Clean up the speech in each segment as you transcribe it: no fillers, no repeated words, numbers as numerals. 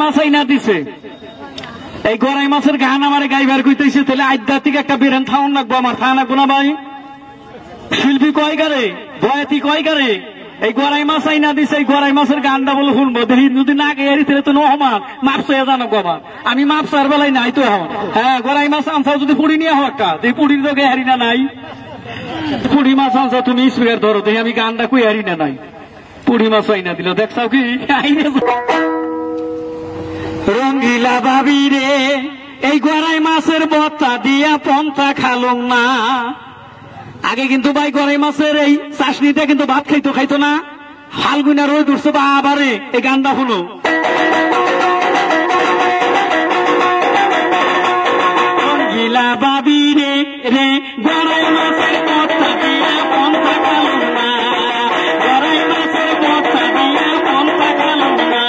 মাছ আইনা দিছে, এই গড়াই মাছের গান আমারে গাইবার কইতেছে, তাহলে আধ্যাত্মিক একটা বেরেন থাউন লাগবো, আমার থা লাগবো না ভাই? শিল্পী কয় গারে, বয়াতি কয় গারে, এই গড়াই মাছ আইনা দিছে, এই গড়াই মাছের গানটা বলে শুনবো, দেখি যদি না গেয়ারি তাহলে তো নহমান মাপ চাইয়া জানো আমার, আমি মাপ চার বেলায় নাই তো এখন। হ্যাঁ, গড়াই মাছ আনসাও যদি পুড়ি নিয়ে হোক একটা, এই পুড়ির তো গেহারি না নাই, পুড়ি মাছ আনসাও তুমি স্পিকার ধরো, দেখি আমি গানটা কই হারি না নাই, পুড়ি মাছ আইনা দিল, দেখছাও কি রঙ্গিলা ভাবি রে, এই গড়াই মাছের বত্তা দিয়া পন্থা খালুম না। আগে কিন্তু ভাই গড়াই মাছের এই চাষনিটা কিন্তু ভাত খাইতো না, ফাল্গুনা রোদ উঠছে বা আবারে এই গানটা শুনো। রঙ্গিলা ভাবি রে রে গড়াই মাছের বত্তা দিয়া পন্থা খালুম না, গড়াই মাছের বত্তা দিয়া পন্থা খালুম না।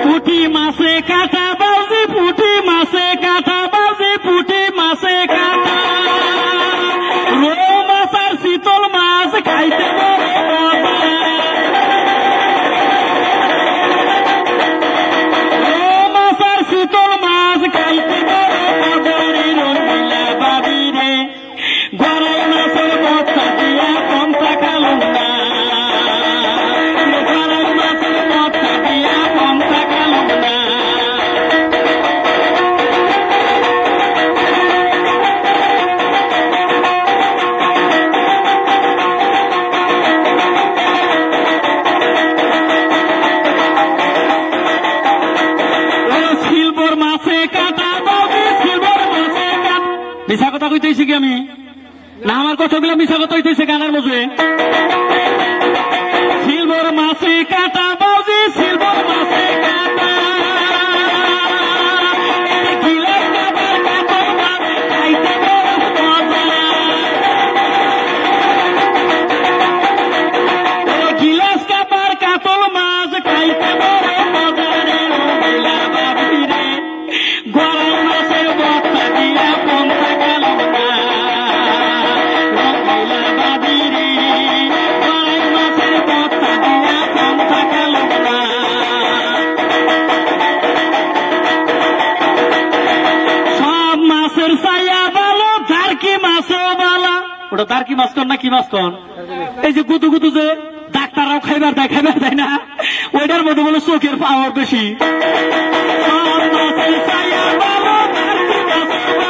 পুঁটি মাছে কাটা বাউজি, পুঁটি মাছে কাটা বাউজি, পুঁটি মাছে কাটা, রৌ মাছ আর শীতল মাছ খাইতে পারে রৌ মাছ আর শীতল মাছ খাইতে পারে রঙ্গিলা ভাবি রে গড়াই মাছের বত্তা দিয়া পন্থা খালুম না, গড়াই মাছের বত্তা দিয়া পন্থা খালুম না। সিলভর মাছে কাটা বাবু, সিলভর মাছে কাটা, মিশা কথা কইতেছি কি আমি না? আমার কথাগুলো মিশা কথা হইতেছে গানের মধ্যে। সিলভর মাছে কাটা বাউজি, সিলভর মাছে কাটা, গিলাস কাটার কাতল মাছ খাইতে বরফ মজা, গিলাস কাটার কাতল মাছ খাইতে বরফ মজা রে রঙ্গিলা ভাবি রে গড়াই মাছের বত্তা দিয়া পন্থা খালুম না, রঙ্গিলা ভাবি রে গড়াই মাছের বত্তা দিয়া পন্থা খালুম না। সব মাছের ছায়া ভালো, ধারকি মাছও ভালো। ওটা ধারকি মাছ কন না কি মাছ কন? এই যে গুদু গুদু যে ডাক্তাররাও খাইবার দেয় না, ওইটার মধ্যে বলে চোখের পাওয়ার বেশি। সব মাছের ছায়া ভালো, ধারকি মাছও ভালো।